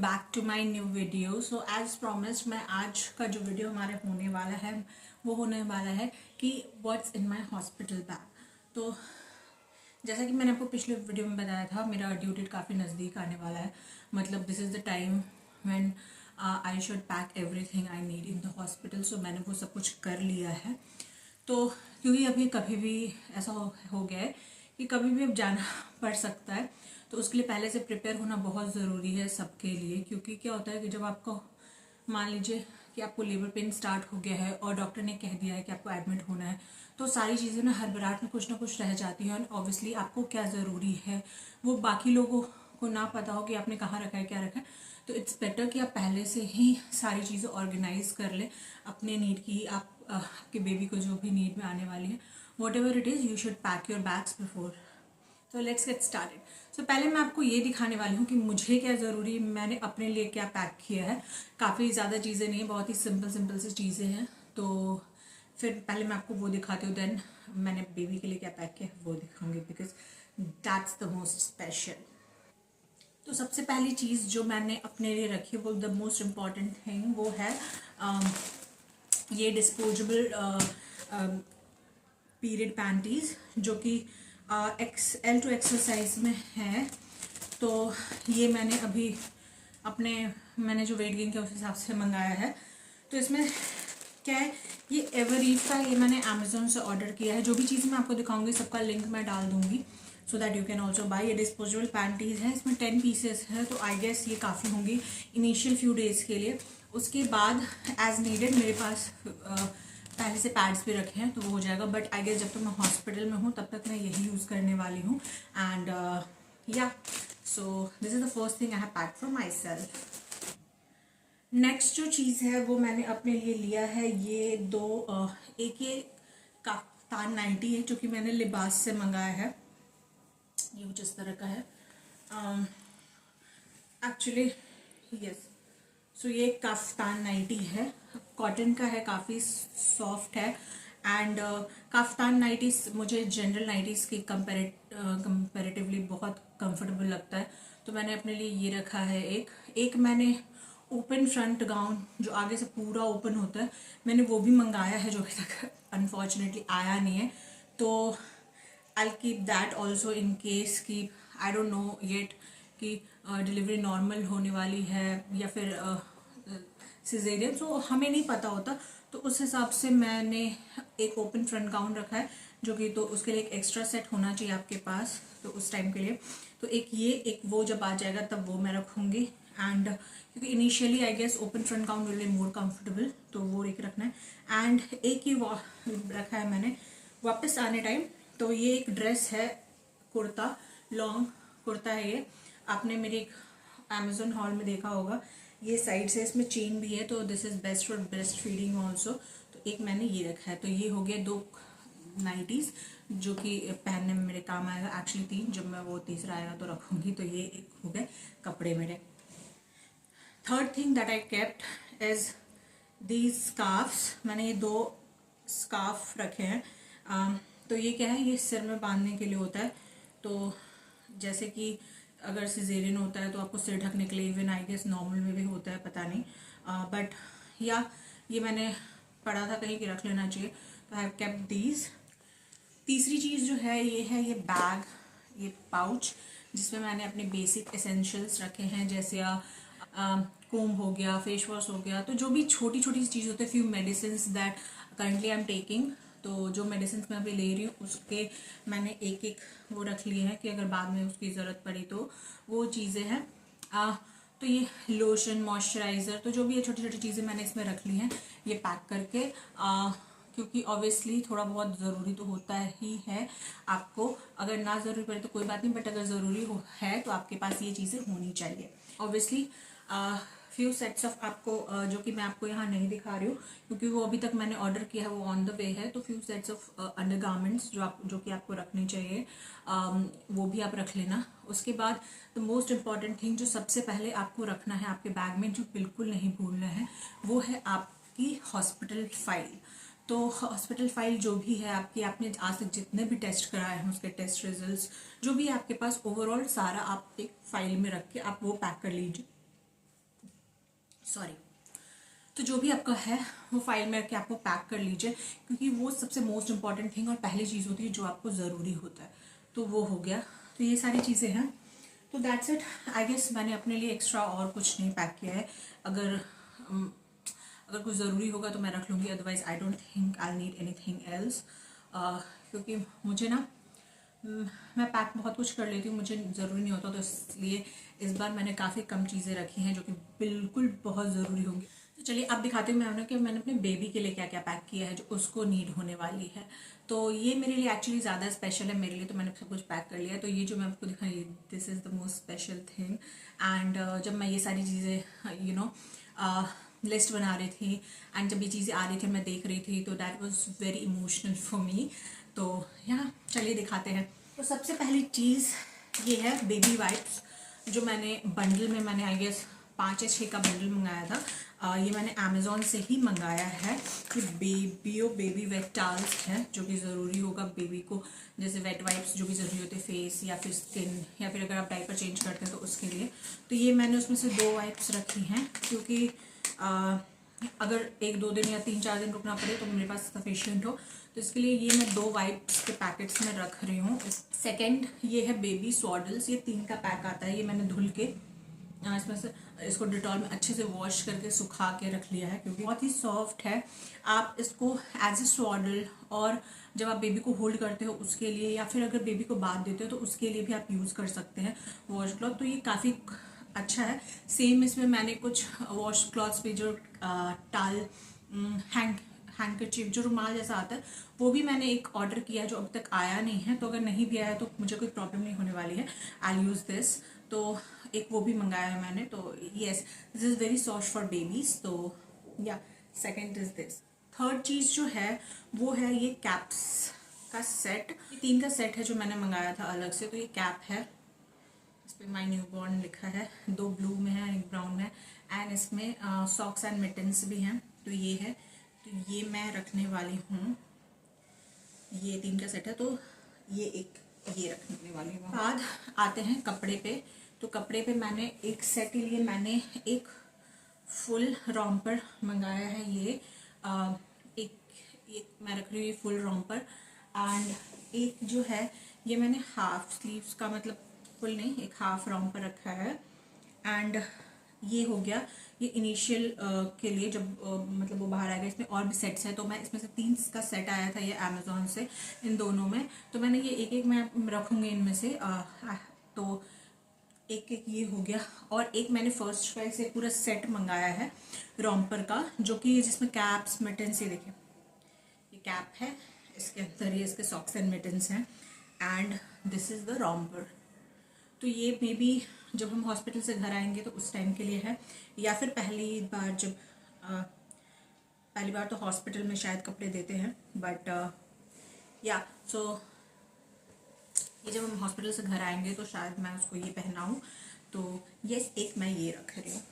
Back to my new video. So as promised, मैं आज का जो वीडियो हमारे होने वाला है वो होने वाला है कि what's in my hospital bag. तो जैसा कि मैंने आपको पिछले वीडियो में बताया था, मेरा ड्यू डेट काफ़ी नज़दीक आने वाला है। मतलब this is the time when I should pack everything I need in the hospital. So मैंने वो सब कुछ कर लिया है। तो क्योंकि अभी कभी भी ऐसा हो गया है कि कभी भी अब जाना पड़ सकता है, तो उसके लिए पहले से प्रिपेयर होना बहुत ज़रूरी है सबके लिए। क्योंकि क्या होता है कि जब आपको मान लीजिए कि आपको लेबर पेन स्टार्ट हो गया है और डॉक्टर ने कह दिया है कि आपको एडमिट होना है, तो सारी चीज़ें ना हड़बड़ाहट में कुछ ना कुछ रह जाती हैं। और ऑब्वियसली आपको क्या ज़रूरी है वो बाकी लोगों को ना पता हो कि आपने कहाँ रखा है, क्या रखा है। तो इट्स बेटर कि आप पहले से ही सारी चीज़ें ऑर्गेनाइज कर लें अपने नीड की। आपके बेबी को जो भी नीड में आने वाली है, what ever it is, you should pack your bags before. तो लेट्स गेट स्टार्टेड। सो पहले मैं आपको ये दिखाने वाली हूँ कि मुझे क्या ज़रूरी है, मैंने अपने लिए क्या पैक किया है। काफ़ी ज़्यादा चीज़ें नहीं है, बहुत ही सिंपल सिंपल सी चीज़ें हैं। तो फिर पहले मैं आपको वो दिखाती हूँ, देन मैंने बेबी के लिए क्या पैक किया है वो दिखाऊंगी, because that's the most special. तो सबसे पहली चीज़ जो मैंने अपने लिए रखी है, वो द मोस्ट इम्पॉर्टेंट थिंग, वो है ये डिस्पोजेबल पीरियड पैंटीज, जो कि XL टू एक्सरसाइज में है। तो ये मैंने अभी मैंने जो वेट गेन किया उस हिसाब से मंगाया है। तो इसमें क्या है, ये एवरीफ का, ये मैंने अमेजोन से ऑर्डर किया है। जो भी चीज़ मैं आपको दिखाऊंगी सबका लिंक मैं डाल दूंगी, so that you can also buy. ये डिस्पोजेबल पैंटीज है, इसमें 10 पीसेस है, तो आई गेस ये काफ़ी होंगी इनिशियल फ्यू डेज़ के लिए। उसके बाद एज नीडेड मेरे पास पहले से पैड्स भी रखे हैं, तो वो हो जाएगा। बट आई गेस जब तक मैं हॉस्पिटल में हूँ तब तक मैं यही यूज़ करने वाली हूँ। एंड या so this is the first thing I have packed for my self. Next जो चीज़ है वो मैंने अपने लिए लिया है, ये एक ये काफ्तान नाइटी है जो कि मैंने लिबास से मंगाया है। ये कुछ इस तरह का है एक्चुअली, यस। सो ये काफ्तान नाइटी है, कॉटन का है, काफ़ी सॉफ्ट है। एंड काफ्तान नाइटीज मुझे जनरल नाइटीज़ की कंपेरेटिवली बहुत कंफर्टेबल लगता है। तो मैंने अपने लिए ये रखा है। एक मैंने ओपन फ्रंट गाउन जो आगे से पूरा ओपन होता है, मैंने वो भी मंगाया है, जो अभी तक अनफॉर्चुनेटली आया नहीं है। तो I keep that also in case कि आई डोंट नो येट कि डिलीवरी नॉर्मल होने वाली है या फिर सिजेरियन, तो हमें नहीं पता होता। तो उस हिसाब से मैंने एक ओपन फ्रंट गाउन रखा है, जो कि तो उसके लिए एक एक्स्ट्रा सेट होना चाहिए आपके पास, तो उस टाइम के लिए। तो एक वो जब आ जाएगा तब वो मैं रखूँगी। एंड क्योंकि initially I guess open front gown will be more comfortable, तो वो एक रखना है। एंड एक ही रखा है मैंने वापस आने टाइम। तो ये एक ड्रेस है, कुर्ता, लॉन्ग कुर्ता है ये। आपने मेरे अमेजोन हॉल में देखा होगा, ये साइड से इसमें चेन भी है, तो this is best for breast feeding also. तो एक मैंने ये रखा है। तो ये हो गया 2 नाइटीज़ जो कि पहनने में मेरे काम आएगा। एक्चुअली 3, जब मैं वो तीसरा आएगा तो रखूँगी। तो ये एक हो गए कपड़े मेरे। Third thing that I kept is these scarfs. मैंने ये 2 स्कार्फ रखे हैं। तो ये क्या है, ये सिर में बांधने के लिए होता है। तो जैसे कि अगर सिजेरियन होता है तो आपको सिर ढकने के लिए, इवन आई गेस नॉर्मल में भी होता है, पता नहीं, बट या ये मैंने पढ़ा था कहीं कि रख लेना चाहिए। तो आई हैव केप्ट दीज। तीसरी चीज़ जो है ये बैग, ये पाउच, जिसमें मैंने अपने बेसिक एसेंशियल्स रखे हैं, जैसे कोम हो गया, फेस वॉश हो गया। तो जो भी छोटी छोटी चीज़ होती है, few medicine that currently I am taking. तो जो मेडिसिन मैं अभी ले रही हूँ उसके मैंने एक वो रख लिए हैं कि अगर बाद में उसकी ज़रूरत पड़ी तो वो चीज़ें हैं। तो ये लोशन, मॉइस्चराइज़र, तो जो भी ये छोटी छोटी चीज़ें मैंने इसमें रख ली हैं, ये पैक करके, क्योंकि ऑब्वियसली थोड़ा बहुत ज़रूरी तो होता ही है आपको। अगर ना ज़रूरी पड़े तो कोई बात नहीं, बट अगर ज़रूरी है तो आपके पास ये चीज़ें होनी चाहिए। ऑब्वियसली फ्यू सेट्स ऑफ आपको जो कि मैं आपको यहाँ नहीं दिखा रही हूँ क्योंकि वो अभी तक मैंने ऑर्डर किया है, वो ऑन द वे है। तो few sets of under garments जो कि आपको रखने चाहिए, वो भी आप रख लेना। उसके बाद द मोस्ट इम्पॉर्टेंट थिंग जो सबसे पहले आपको रखना है आपके बैग में, जो बिल्कुल नहीं भूलना है, वो है आपकी हॉस्पिटल फाइल। तो हॉस्पिटल फाइल जो भी है आपकी, आपने आज तक जितने भी टेस्ट कराए हैं उसके टेस्ट रिजल्ट्स जो भी है आपके पास, ओवरऑल सारा आप एक फाइल में रख के आप वो पैक कर लीजिए। सॉरी। तो जो भी आपका है वो फाइल में रख के आपको पैक कर लीजिए, क्योंकि वो सबसे मोस्ट इम्पॉर्टेंट थिंग और पहली चीज़ होती है जो आपको ज़रूरी होता है। तो वो हो गया। तो ये सारी चीज़ें हैं। तो दैट्स इट। आई गेस मैंने अपने लिए एक्स्ट्रा और कुछ नहीं पैक किया है। अगर कुछ ज़रूरी होगा तो मैं रख लूँगी, otherwise I don't think I need anything else. क्योंकि मुझे ना मैं पैक बहुत कुछ कर लेती हूँ, मुझे ज़रूरी नहीं होता, तो इसलिए इस बार मैंने काफ़ी कम चीज़ें रखी हैं जो कि बिल्कुल बहुत ज़रूरी होंगी। तो चलिए अब दिखाती हूँ मैं उन्हें कि मैंने अपने बेबी के लिए क्या क्या पैक किया है जो उसको नीड होने वाली है। तो ये मेरे लिए एक्चुअली ज़्यादा स्पेशल है मेरे लिए, तो मैंने सब कुछ पैक कर लिया है। तो ये जो मैं आपको दिखाई, this is the most special thing. And जब मैं ये सारी चीज़ें लिस्ट बना रही थी एंड जब ये चीज़ें आ रही थी मैं देख रही थी, तो that was very emotional for me. तो यहाँ चलिए दिखाते हैं। तो सबसे पहली चीज़ ये है बेबी वाइप्स, जो मैंने बंडल में, मैंने आई गेस 5 या 6 का बंडल मंगाया था। ये मैंने अमेज़ॉन से ही मंगाया है। कि बेबी वेट टाल्स है जो कि ज़रूरी होगा बेबी को, जैसे वेट वाइप्स जो भी ज़रूरी होते हैं फेस या फिर स्किन, या फिर अगर आप डायपर चेंज करते हैं तो उसके लिए। तो ये मैंने उसमें से 2 वाइप्स रखी हैं, क्योंकि अगर 1-2 दिन या 3-4 दिन रुकना पड़े तो मेरे पास सफिशिएंट हो, तो इसके लिए ये मैं 2 वाइप्स के पैकेट्स में रख रही हूँ। सेकंड ये है बेबी स्वॉडल्स, ये 3 का पैक आता है। ये मैंने धुल के इसमें से इसको डिटॉल में अच्छे से वॉश करके सुखा के रख लिया है, क्योंकि बहुत ही सॉफ्ट है। आप इसको एज ए स्वॉडल, और जब आप बेबी को होल्ड करते हो उसके लिए, या फिर अगर बेबी को बाथ देते हो तो उसके लिए भी आप यूज़ कर सकते हैं वॉश क्लॉथ। तो ये काफ़ी अच्छा है। सेम इसमें मैंने कुछ वॉश क्लॉथ्स पे जो टाल हैंडकरचीफ जो रुमाल जैसा आता है, वो भी मैंने एक ऑर्डर किया है जो अभी तक आया नहीं है। तो अगर नहीं भी आया तो मुझे कोई प्रॉब्लम नहीं होने वाली है, आई यूज़ दिस। तो एक वो भी मंगाया है मैंने। तो yes, this is very soft for babies. तो या सेकेंड इज दिस। थर्ड चीज़ जो है वो है ये कैप्स का सेट। ये 3 का सेट है जो मैंने मंगाया था अलग से। तो ये कैप है, इस पर माई न्यू बॉर्न लिखा है, 2 ब्लू में है एक ब्राउन में, एंड इसमें सॉक्स एंड मिटन्स भी हैं। तो ये है, तो ये मैं रखने वाली हूँ। ये 3 का सेट है, तो ये एक ये रखने वाली हूँ। बाद आते हैं कपड़े पे। तो कपड़े पे मैंने एक सेट के लिए मैंने एक फुल रॉम्पर मंगाया है। ये एक मैं रख रही हूँ ये फुल रॉम्पर, एंड एक जो है ये मैंने हाफ स्लीव्स का, मतलब फुल नहीं, एक हाफ रॉम्पर रखा है। एंड ये हो गया ये इनिशियल के लिए, जब मतलब वो बाहर आएगा। इसमें और भी सेट्स हैं, तो मैं इसमें से 3 का सेट आया था ये अमेज़ॉन से, इन दोनों में। तो मैंने ये एक मैं रखूँगी इनमें से। तो एक ये हो गया। और एक मैंने फर्स्ट क्राई से पूरा सेट मंगाया है रॉम्पर का, जो कि जिसमें कैप्स मिटन्स, ये देखिए ये कैप है, इसके अंदर ये इसके सॉक्स एंड मिटन्स हैं, and this is the romper. तो ये मे बी जब हम हॉस्पिटल से घर आएंगे तो उस टाइम के लिए है, या फिर पहली बार तो हॉस्पिटल में शायद कपड़े देते हैं, बट या सो ये जब हम हॉस्पिटल से घर आएंगे तो शायद मैं उसको ये पहनाऊँ। तो यस, एक मैं ये रख रही हूँ।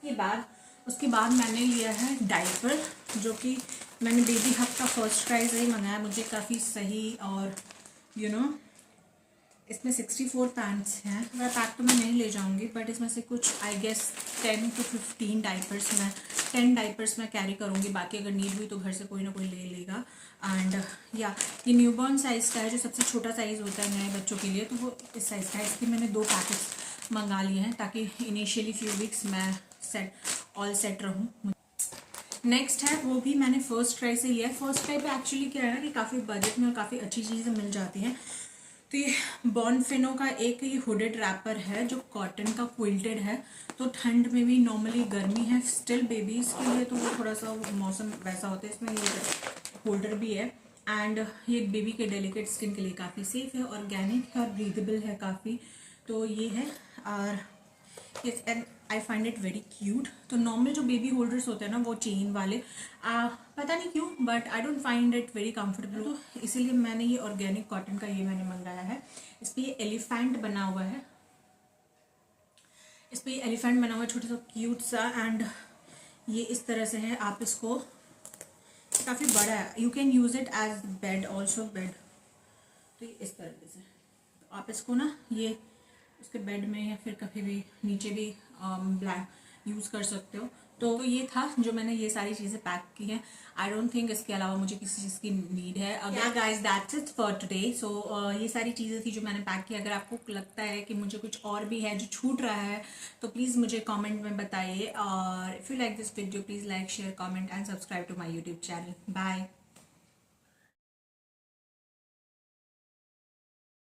ये बाद उसके बाद मैंने लिया है डाइपर, जो कि मैंने बेबी हब का फर्स्ट क्राई से ही मंगाया। मुझे काफ़ी सही, और इसमें 64 पैंट्स हैं। वह पैक तो मैं नहीं ले जाऊंगी, बट इसमें से कुछ आई गेस 10 to 15 डाइपर्स मैं 10 डाइपर्स मैं कैरी करूंगी। बाकी अगर नीड हुई तो घर से कोई ना कोई ले लेगा। एंड या ये न्यूबॉर्न साइज़ का है, जो सबसे छोटा साइज़ होता है नए बच्चों के लिए, तो वो इस साइज़ का है। इसके मैंने 2 पैकेट्स मंगा लिए हैं, ताकि इनिशियली फ्यू वीक्स मैं ऑल सेट रहूँ। नेक्स्ट है, वो भी मैंने फर्स्ट ट्राई से लिया है। फर्स्ट ट्राई पे एक्चुअली क्या है ना कि काफ़ी बजट में और काफ़ी अच्छी चीज़ें मिल जाती हैं। तो ये बॉर्नफिनो का एक ये हुडेड रैपर है जो कॉटन का क्विल्टेड है। तो ठंड में भी, नॉर्मली गर्मी है स्टिल बेबीज़ के लिए, तो वो थोड़ा सा मौसम वैसा होता है। इसमें ये होल्डर भी है, एंड ये बेबी के डेलिकेट स्किन के लिए काफ़ी सेफ है, ऑर्गेनिक है और ब्रीदेबल है काफ़ी। तो ये है, और yes, and I find it very cute. तो नॉर्मल जो बेबी होल्डर्स होते हैं ना वो चेन वाले, पता नहीं क्यों but I don't find it very comfortable, तो इसीलिए मैंने ये ऑर्गेनिक कॉटन का ये मैंने मंगाया है। इस पर ये एलिफेंट बना हुआ है, छोटा सा क्यूट सा, एंड ये इस तरह से है। आप इसको, काफ़ी बड़ा है, you can use it as bed also bed. तो ये इस तरह से आप इसको ना ये उसके बेड में या फिर कभी भी नीचे भी यूज़ कर सकते हो। तो ये था जो मैंने ये सारी चीज़ें पैक की हैं। आई डोंट थिंक इसके अलावा मुझे किसी चीज़ की नीड है। अगर guys that's it for today. So ये सारी चीज़ें थी जो मैंने पैक की। अगर आपको लगता है कि मुझे कुछ और भी है जो छूट रहा है तो प्लीज़ मुझे कमेंट में बताइए। और if you like this video please like share comment and subscribe to my YouTube channel. Bye.